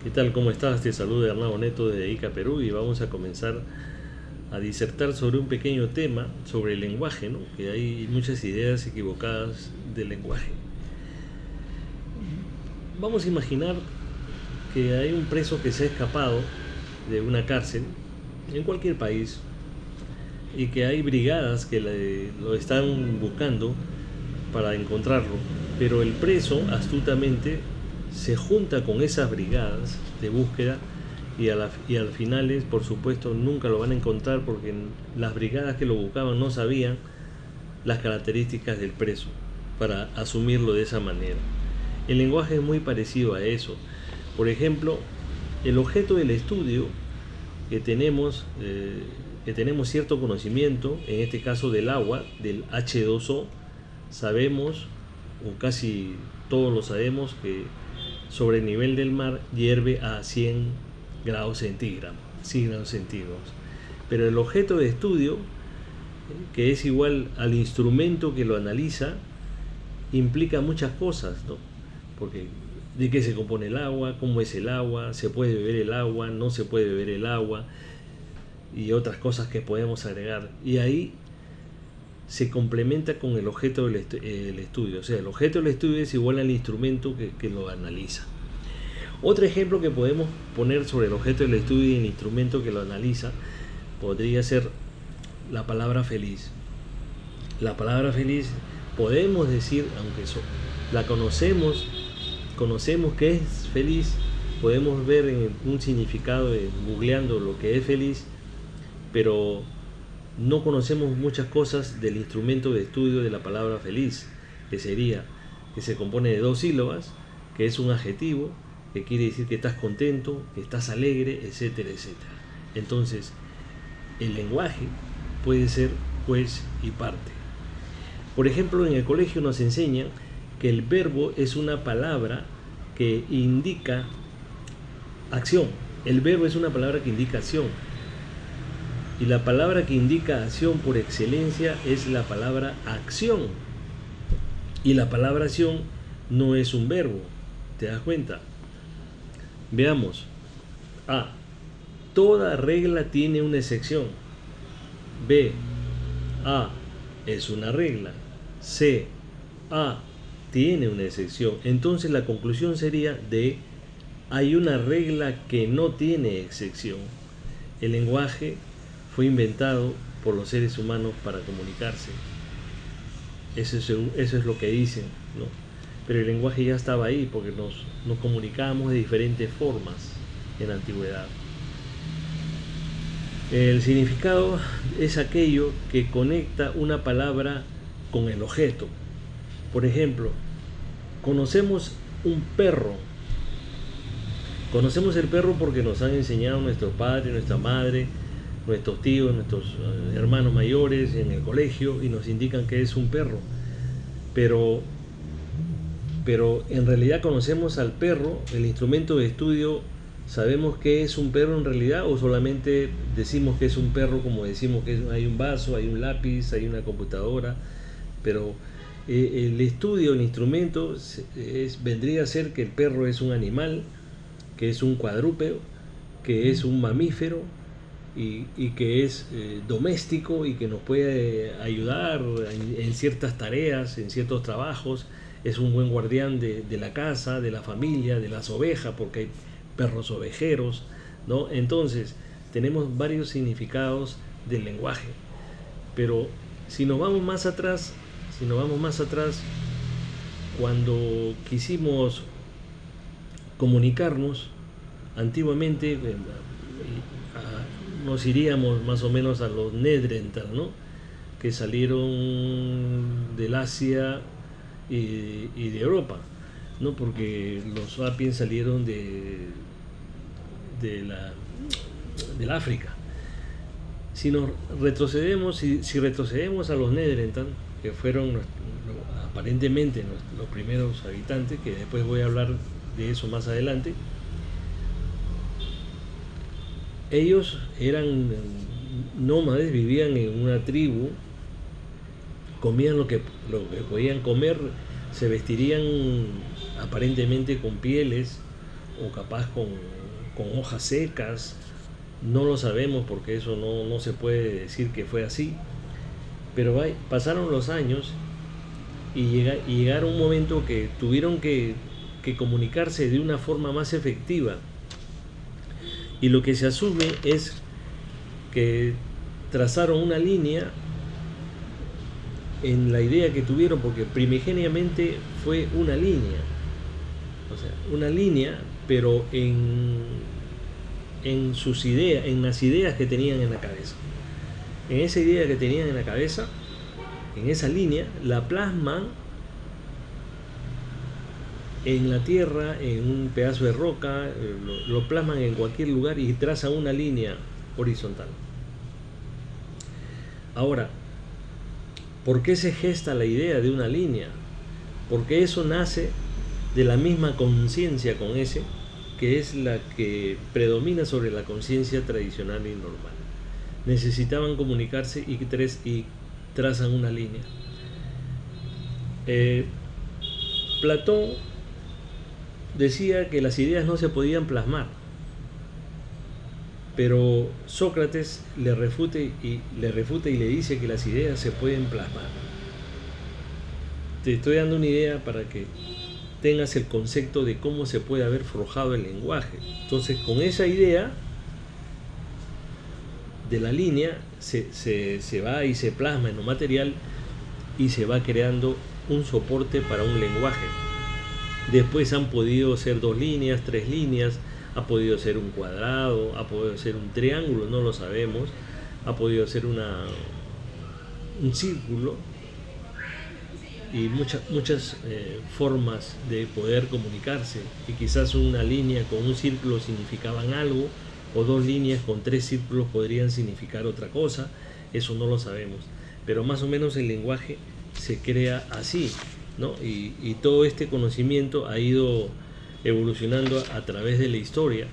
¿Qué tal? ¿Cómo estás? Te saluda Hernán Neto desde Ica, Perú, y vamos a comenzar a disertar sobre un pequeño tema sobre el lenguaje, ¿no? Que hay muchas ideas equivocadas del lenguaje. Vamos a imaginar que hay un preso que se ha escapado de una cárcel en cualquier país y que hay brigadas que lo están buscando para encontrarlo, pero el preso astutamente se junta con esas brigadas de búsqueda y al final, por supuesto, nunca lo van a encontrar porque las brigadas que lo buscaban no sabían las características del preso para asumirlo de esa manera. El lenguaje es muy parecido a eso. Por ejemplo, el objeto del estudio que tenemos cierto conocimiento, en este caso del agua, del H2O, sabemos, o casi todos lo sabemos, que sobre el nivel del mar hierve a 100 grados centígrados, 100 grados centígrados. Pero el objeto de estudio, que es igual al instrumento que lo analiza, implica muchas cosas, ¿no? Porque de qué se compone el agua, cómo es el agua, se puede beber el agua, no se puede beber el agua, y otras cosas que podemos agregar. Y ahí se complementa con el objeto del estudio. O sea, el objeto del estudio es igual al instrumento que lo analiza. Otro ejemplo que podemos poner sobre el objeto del estudio y el instrumento que lo analiza podría ser la palabra feliz. La palabra feliz podemos decir, aunque la conocemos que es feliz, podemos ver en un significado googleando lo que es feliz, pero no conocemos muchas cosas del instrumento de estudio de la palabra feliz, que se compone de dos sílabas, que es un adjetivo, que quiere decir que estás contento, que estás alegre, etcétera, etcétera. Entonces, el lenguaje puede ser juez y parte. Por ejemplo, en el colegio nos enseñan que el verbo es una palabra que indica acción. El verbo es una palabra que indica acción. Y la palabra que indica acción por excelencia es la palabra acción. Y la palabra acción no es un verbo. ¿Te das cuenta? Veamos. A. Toda regla tiene una excepción. B. A es una regla. C. A tiene una excepción. Entonces la conclusión sería D. Hay una regla que no tiene excepción. El lenguaje fue inventado por los seres humanos para comunicarse. Eso es lo que dicen, ¿no? Pero el lenguaje ya estaba ahí porque nos comunicábamos de diferentes formas en la antigüedad. El significado es aquello que conecta una palabra con el objeto. Por ejemplo, conocemos un perro. Conocemos el perro porque nos han enseñado nuestros padres, nuestra madre, nuestros tíos, nuestros hermanos mayores en el colegio, y nos indican que es un perro. Pero en realidad conocemos al perro, el instrumento de estudio. ¿Sabemos qué es un perro en realidad, o solamente decimos que es un perro como decimos que hay un vaso, hay un lápiz, hay una computadora? Pero el estudio, el instrumento vendría a ser que el perro es un animal, que es un cuadrúpedo, que es un mamífero, y que es doméstico y que nos puede ayudar en ciertas tareas, en ciertos trabajos. Es un buen guardián de la casa, de la familia, de las ovejas, porque hay perros ovejeros, ¿no? Entonces, tenemos varios significados del lenguaje. Pero si nos vamos más atrás, cuando quisimos comunicarnos antiguamente, nos iríamos más o menos a los Néandertal, ¿no? Que salieron del Asia y de Europa, ¿no? Porque los sapiens salieron del África. Si retrocedemos a los Néandertal, que fueron aparentemente los primeros habitantes, que después voy a hablar de eso más adelante, ellos eran nómades, vivían en una tribu, comían lo que podían comer, se vestirían aparentemente con pieles o capaz con hojas secas. No lo sabemos porque eso no se puede decir que fue así. Pero pasaron los años y llegaron un momento que tuvieron que comunicarse de una forma más efectiva. Y lo que se asume es que trazaron una línea en la idea que tuvieron, porque primigeniamente fue una línea, o sea, una línea, pero en sus ideas, en las ideas que tenían en la cabeza. En esa idea que tenían en la cabeza, en esa línea, la plasman en la tierra, en un pedazo de roca, lo plasman en cualquier lugar y trazan una línea horizontal. Ahora, ¿por qué se gesta la idea de una línea? Porque eso nace de la misma conciencia con ese, que es la que predomina sobre la conciencia tradicional y normal. Necesitaban comunicarse y trazan una línea. Platón decía que las ideas no se podían plasmar, pero Sócrates le refuta y le dice que las ideas se pueden plasmar. Te estoy dando una idea para que tengas el concepto de cómo se puede haber forjado el lenguaje. Entonces, con esa idea de la línea se va y se plasma en lo material y se va creando un soporte para un lenguaje. Después han podido ser 2 líneas, 3 líneas, ha podido ser un cuadrado, ha podido ser un triángulo, no lo sabemos, ha podido ser un círculo y muchas formas de poder comunicarse, y quizás una línea con un círculo significaban algo, o 2 líneas con 3 círculos podrían significar otra cosa, eso no lo sabemos, pero más o menos el lenguaje se crea así, ¿no? Y todo este conocimiento ha ido evolucionando a través de la historia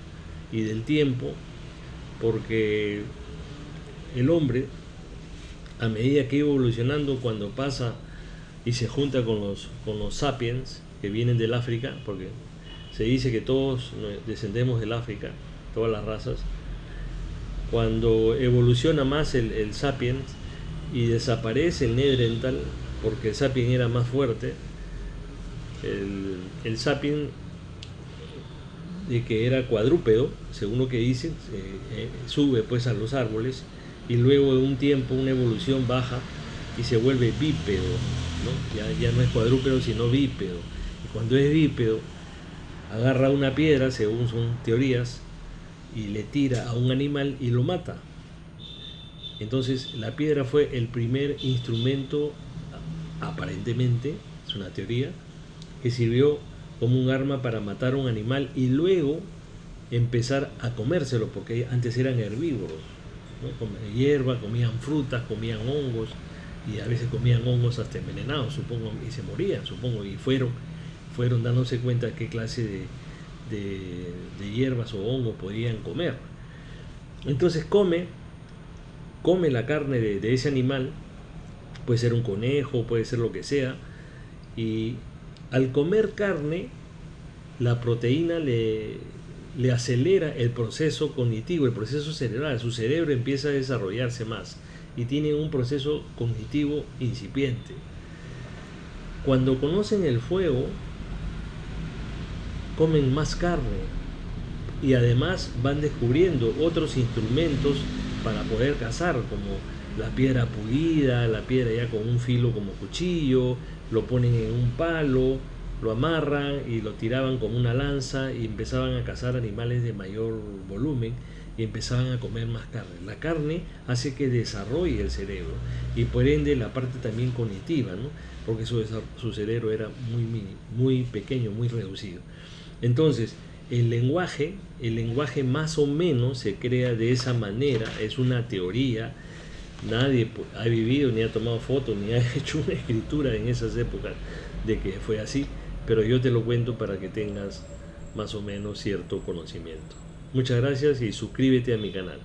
y del tiempo, porque el hombre, a medida que iba evolucionando, cuando pasa y se junta con los sapiens que vienen del África, porque se dice que todos descendemos del África, todas las razas, cuando evoluciona más el sapiens y desaparece el Neandertal, porque el sapiens era más fuerte, el sapiens de que era cuadrúpedo, según lo que dicen, sube pues a los árboles y luego de un tiempo, una evolución baja y se vuelve bípedo, ¿no? Ya no es cuadrúpedo sino bípedo, y cuando es bípedo agarra una piedra, según son teorías, y le tira a un animal y lo mata. Entonces la piedra fue el primer instrumento, aparentemente, es una teoría, que sirvió como un arma para matar a un animal y luego empezar a comérselo, porque antes eran herbívoros, ¿no? Comían hierba, comían frutas, comían hongos, y a veces comían hongos hasta envenenados, supongo, y se morían, supongo, y fueron dándose cuenta de qué clase de hierbas o hongos podían comer. Entonces come la carne de ese animal, puede ser un conejo, puede ser lo que sea, y al comer carne, la proteína le acelera el proceso cognitivo, el proceso cerebral. Su cerebro empieza a desarrollarse más y tiene un proceso cognitivo incipiente. Cuando conocen el fuego, comen más carne y además van descubriendo otros instrumentos para poder cazar, como la piedra pulida, la piedra ya con un filo como cuchillo, lo ponen en un palo, lo amarran y lo tiraban como una lanza y empezaban a cazar animales de mayor volumen y empezaban a comer más carne. La carne hace que desarrolle el cerebro y por ende la parte también cognitiva, ¿no? Porque su cerebro era muy pequeño, muy reducido. Entonces, el lenguaje más o menos se crea de esa manera, es una teoría. Nadie ha vivido, ni ha tomado fotos, ni ha hecho una escritura en esas épocas de que fue así, pero yo te lo cuento para que tengas más o menos cierto conocimiento. Muchas gracias y suscríbete a mi canal.